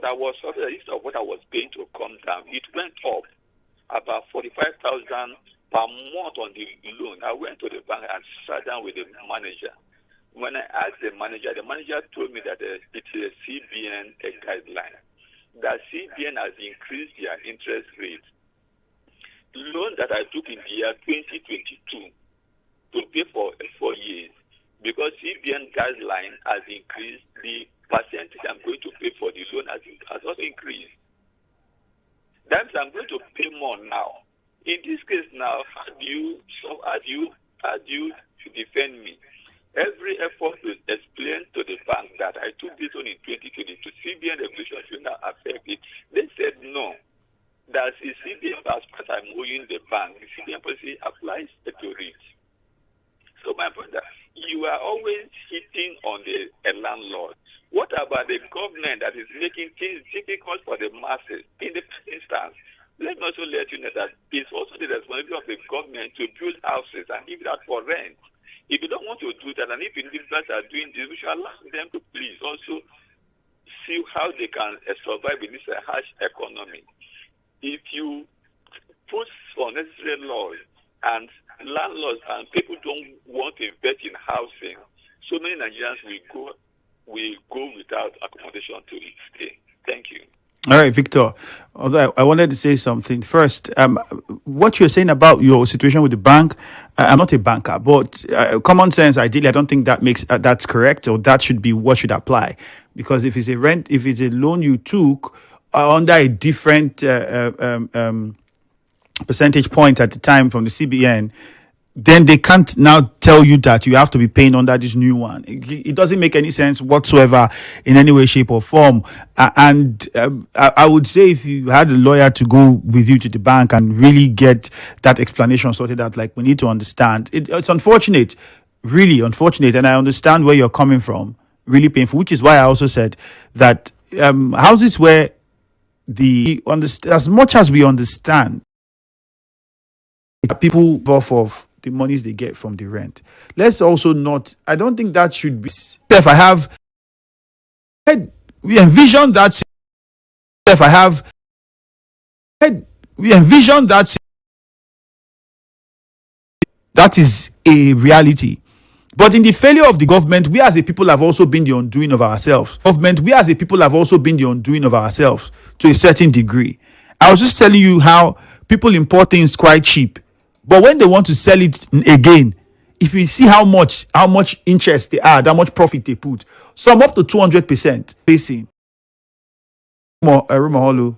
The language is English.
but I was sorry that instead of what I was paying to come down, it went up about 45,000 per month on the loan. I went to the bank and sat down with the manager. When I asked the manager told me that it is a CBN guideline, that CBN has increased their interest rate. Loan that I took in the year 2022 to pay for 4 years, because CBN guideline has increased, the percentage I'm going to pay for the loan has also increased. That means I'm going to pay more now. In this case now, how do you defend me? Every effort to explain to the bank that I took this on in 2022, CBN regulation should not affect it. They said no. That is CBN as part I'm owing the bank. The CBN policy applies to it. So my point is, you are always hitting on the landlord. What about the government that is making things difficult for the masses? In the first instance, let me also let you know that it's also the responsibility of the government to build houses and give that for rent. If you don't want to do that, and if individuals are doing this, we should allow them to please also see how they can survive in this harsh economy. If you put unnecessary laws and landlords and people don't want to invest in housing, so many Nigerians will go without accommodation to stay. Thank you. All right, Victor. Although I wanted to say something first. What you're saying about your situation with the bank, I'm not a banker, but common sense, ideally, I don't think that makes that's correct, or that should be what should apply. Because if it's a loan you took under a different percentage point at the time from the CBN, then they can't now tell you that you have to be paying under this new one. It doesn't make any sense whatsoever in any way, shape, or form. I would say if you had a lawyer to go with you to the bank and really get that explanation sorted out, like we need to understand. It's unfortunate, really unfortunate, and I understand where you're coming from. Really painful, which is why I also said that houses where as much as we understand people off of the monies they get from the rent. Let's also not, I don't think that should be. If I have, we envision that. If I have, we envision that. That is a reality. But in the failure of the government, we as a people have also been the undoing of ourselves. We as a people have also been the undoing of ourselves to a certain degree. I was just telling you how people import things quite cheap. But when they want to sell it again, if you see how much interest they add, how much profit they put, some up to 200% facing. Rumaholo.